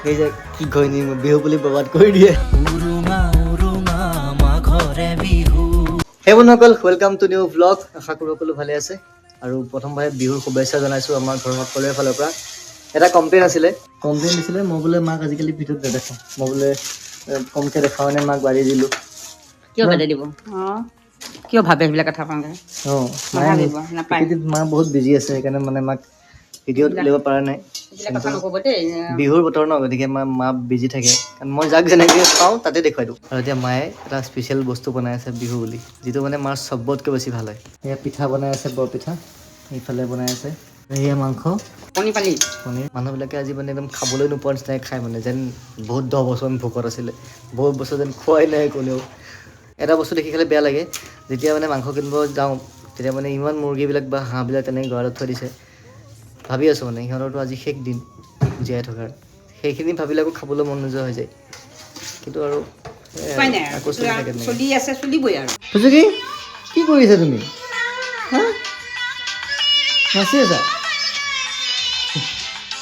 এই যে কি কইনি বিহু বুলি বৰবাদ কৰি দিয়ে। হে বন্ধুসকল, ৱেলকাম টু নিউ ভ্লগ। আশা কৰোঁ সকলো ভালে আছে আৰু প্ৰথমবাৰে বিহুৰ শুভেচ্ছা জনাইছোঁ আমাৰ ঘৰৰ সকলোৰে ফালৰ পৰা। এটা কমপ্লেইন দিছিলে মই বোলে মাক আজিকালি ভিডিঅ'ত নেদেখাওঁ, মই বোলে কমকৈ দেখাওঁ মানে মাক বাঢ়ি দিলোঁ। কিয় বাদে দিব? কিয় ভাবে সেইবিলাক কথা কওঁগে? অঁ মা বহুত বিজি আছে, সেইকাৰণে মানে মাক ভিডিঅ'ত উলিয়াব পৰা নাই। কথা নক'ব দেই। বিহুৰ বতৰ ন, গতিকে মা বিজি থাকে, কাৰণ মই যাক যেনেকৈ পাওঁ তাতে দেখুৱাই দিওঁ। আৰু এতিয়া মায়ে এটা স্পেচিয়েল বস্তু বনাই আছে বিহু বুলি, যিটো মানে মাৰ চবতকৈ বেছি ভাল হয়। এয়া পিঠা বনাই আছে, বৰপিঠা। এইফালে বনাই আছে এয়া মাংস, পনীৰ। মানুহবিলাকে আজি মানে একদম খাবলৈ নোপোৱাৰ নিচিনাই খায়, মানে যেন বহুত 10 বছৰ ভোকত আছিলে, বহুত বছৰ যেন খোৱাই নাই কোনেও। এটা বস্তু দেখি খালে বেয়া লাগে, যেতিয়া মানে মাংস কিনিব যাওঁ তেতিয়া মানে ইমান মুৰ্গীবিলাক বা হাঁহবিলাক তেনেকৈ গঁৰালত থৈ দিছে। ভাবি আছোঁ মানে সিহঁতৰতো আজি শেষ দিন জীয়াই থকাৰ, সেইখিনি ভাবিলে আকৌ খাবলৈ মন নোযোৱা হৈ যায়। কিন্তু আৰু আকৌ চলি আছে, চলিবই আৰু। কি কৰিছা তুমি? হা নাচি আছা?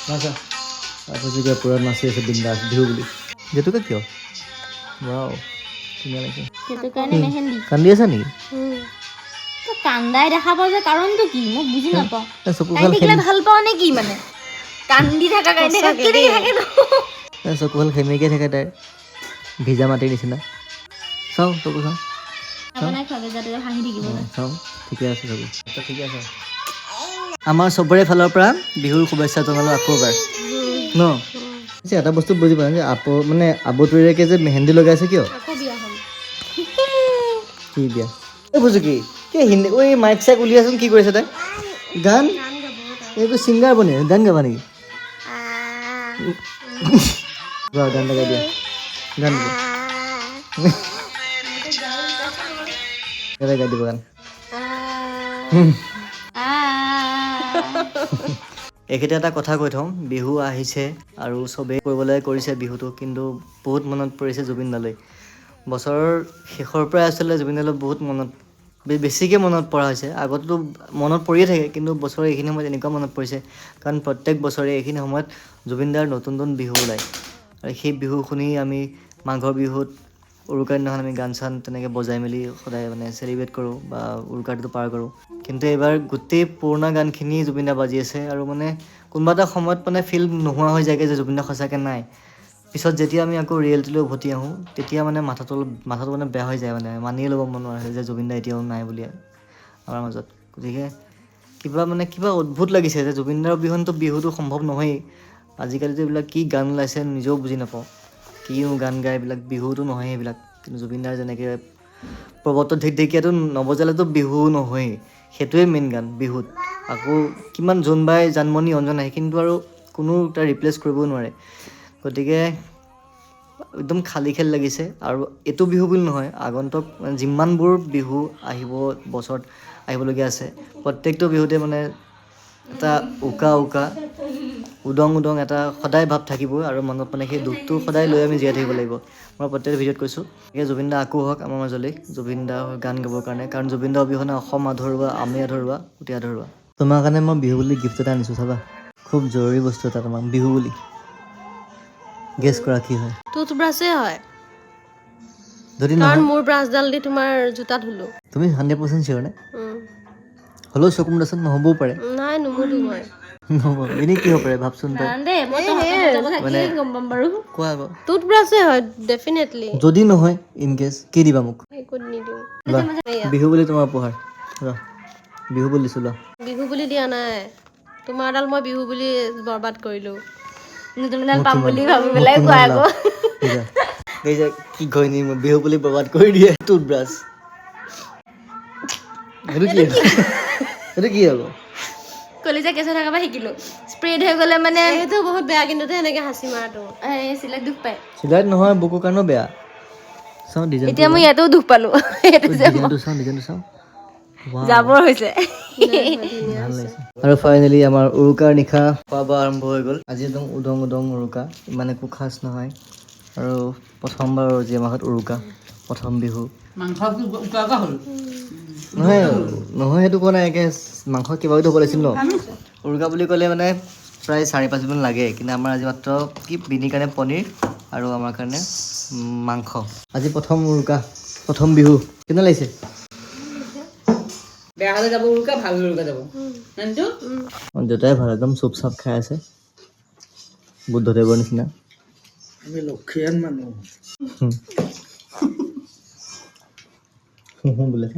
নাচা। ফুচুকীয়ে পূৰা নাচি আছে বিন্দাছ বিহু বুলি। জেতুকা কিয়? ৱাও, ধুনীয়া লাগিছে। সেইটো কাৰণে মেহেন্দি কান্দি আছা নেকি? কান্দাই দেখা পাওঁ যে কাৰণটো কি মই বুজি নাপাওঁ। চকুহাল কান্দি দিলে ভাল পাওঁ নে কি? মানে কান্দি থকা কান্দি থকা থাকে ন। চকুহাল সেমেকিয়ে থাকে তাইৰ, ভিজা মাটিৰ নিচিনা। চাওঁ চকু চাওঁ, হাঁহি থাকিব। চাওঁ ঠিকে আছে চকু, ঠিকে আছে। আমাৰ চবৰে ফালৰ পৰা বিহুৰ শুভেচ্ছা জনালোঁ আকৌ এবাৰ ন। এটা বস্তু বুজি পাওঁ যে মানে আবতৰীয়াকৈ যে মেহেন্দি লগাইছে কিয়? কি বিয়া? এই বুজুকি কি হিন্দী ঐ মাইক চাইক উলিয়াচোন, কি কৰিছে তাই? গান এইটো ছিংগাৰ বনে, গান গাবা নেকি? গান লগাই দিয়া, গান গাই দিব গান। এইকেইটা এটা কথা কৈ থওঁ, বিহু আহিছে আৰু চবেই কৰিবলৈ কৰিছে বিহুটো, কিন্তু বহুত মনত পৰিছে জুবিন দালৈ। বছৰৰ শেষৰ পৰাই আচলতে জুবিন দালৈ বহুত বেছিকৈ মনত পৰা হৈছে। আগতো মনত পৰিয়ে থাকে, কিন্তু বছৰৰ এইখিনি সময়ত এনেকুৱা মনত পৰিছে, কাৰণ প্ৰত্যেক বছৰে এইখিনি সময়ত জুবিনদাৰ নতুন বিহু ওলায়। আৰু সেই বিহু শুনি আমি মাঘৰ বিহুত উৰুকাৰ দিনাখন আমি গান চান তেনেকৈ বজাই মেলি সদায় মানে চেলিব্ৰেট কৰোঁ বা উৰুকাটো পাৰ কৰোঁ। কিন্তু এইবাৰ গোটেই পুৰণা গানখিনি জুবিনদা বাজি আছে, আৰু মানে কোনোবা এটা সময়ত মানে ফিল নোহোৱা হৈ যায়গৈ যে জুবিনদা সঁচাকৈ নাই। পিছত যেতিয়া আমি আকৌ ৰিয়েলিটিলৈ উভতি আহোঁ, তেতিয়া মানে মাথাটো মানে বেয়া হৈ যায়, মানে মানিয়ে ল'ব মন নোৱাৰে যে জুবিনদা এতিয়াও নাই বুলি আমাৰ মাজত। গতিকে কিবা অদ্ভুত লাগিছে যে জুবিনদাৰ অবিহনেতো বিহুটো সম্ভৱ নহয়েই। আজিকালিতো এইবিলাক কি গান ওলাইছে নিজেও বুজি নাপাওঁ, কিনো গান গাই এইবিলাক, বিহুটো নহয় সেইবিলাক। কিন্তু জুবিনদাৰ যেনেকৈ পৰ্বতত ঢেকঢেকীয়াটো নবজালেতো বিহু নহয়েই, সেইটোৱে মেইন গান বিহুত। আকৌ কিমান জোনবাই জানমণি অঞ্জনা, সেইখিনিতো আৰু কোনো তাৰ ৰিপ্লেচ কৰিব নোৱাৰে। গতিকে একদম খালী খেল লাগিছে। আৰু এইটো বিহু বুলি নহয়, আগন্তুক যিমানবোৰ বিহু বছৰত আহিবলগীয়া আছে, প্ৰত্যেকটো বিহুতে মানে এটা উদং এটা সদায় ভাৱ থাকিবই, আৰু মনত মানে সেই দুখটো সদায় লৈ আমি জীয়াই থাকিব লাগিব। মই প্ৰত্যেকটো ভিডিঅ'ত কৈছোঁ যে জুবিনদা আকৌ হওক আমাৰ মাজলৈ, জুবিনদা গান গাবৰ কাৰণে, কাৰণ জুবিনদাৰ অবিহনে অসম আধৰুৱা, আমি আধৰুৱা, অতি আধৰুৱা। তোমাৰ কাৰণে মই বিহু বুলি গিফ্ট এটা আনিছোঁ, চাবা। খুব জৰুৰী বস্তু এটা তোমাক বিহু বুলি। গেছ কৰা কি হয়? টুথব্ৰাছে হয়, যদি কাৰণ নহয় মোৰ ব্ৰাছডাল দি তোমাৰ জোতা ধুলো। তুমি 100% চিয়ৰ নে? হ'লেও চকু মুদাচোন, নহ'বও পাৰে। নাই নুমুদো মই। নহ'ব, এনেই কি হ'ব পাৰে ভাবচোন তই। মানে গম পাম বাৰু। কোৱা আকৌ। টুথব্ৰাছে হয় ডেফিনেটলি। যদি নহয় ইন কেছ কি দিবা মোক? একো নিদিওঁ। লোৱা, বিহু বুলি তোমাৰ উপহাৰ। লোৱা, বিহু বুলি দিছোঁ, লোৱা। বিহু বুলি দিয়া নাই, তোমাৰডাল মই বিহু বুলি বৰবাদ কৰিলোঁ। নতুনডাল পাম বুলি ভাবি পেলাই কোৱা আকৌ। এই যে কি কয়নি বিহু বুলি বৰবাদ কৰি দিয়ে টুথব্ৰাছ। সেইটো কি হ'ব? কলিজা কেঁচা থকাৰ পৰা শিকিলো, স্প্ৰেড হৈ গ'লে মানে সেইটো বহুত বেয়া, কিন্তু এনেকে হাঁচি মাৰাটো চিলাইত দুখ পায়। চিলাইত নহয়, বুকুৰ কাৰণেও বেয়া। চাওঁ ডিজাইনটো, এতিয়া মই ইয়াতেও দুখ পালো। ডিজাইনটো চাওঁ। জাবৰ হৈছে। ভাল লাগিছে। আৰু ফাইনেলি আমাৰ উৰুকাৰ নিশা খোৱা বোৱা আৰম্ভ হৈ গ'ল। আজি একদম উদং উৰুকা, ইমান একো খাচ নহয়। আৰু প্ৰথমবাৰ জীয়া মাহত উৰুকা, প্ৰথম বিহু। নহয় সেইটো কোৱা নাই, একে মাংস কিবাকিবি হ'ব লাগিছিল ন। উৰুকা বুলি ক'লে মানে প্ৰায় 4-5 লাগে, কিন্তু আমাৰ আজি মাত্ৰ কি বিনিৰ কাৰণে পনীৰ আৰু আমাৰ কাৰণে মাংস। আজি প্ৰথম উৰুকা, প্ৰথম বিহু। কেনে লাগিছে? বেয়া হ'লে যাব উৰুকা, ভাল হ'লে উৰুকা যাব। জানিছো দেউতাই ভাল একদম চুপ চাপ খাই আছে বুদ্ধদেৱৰ নিচিনা। আমি লক্ষীয়ান মানুহ। বোলে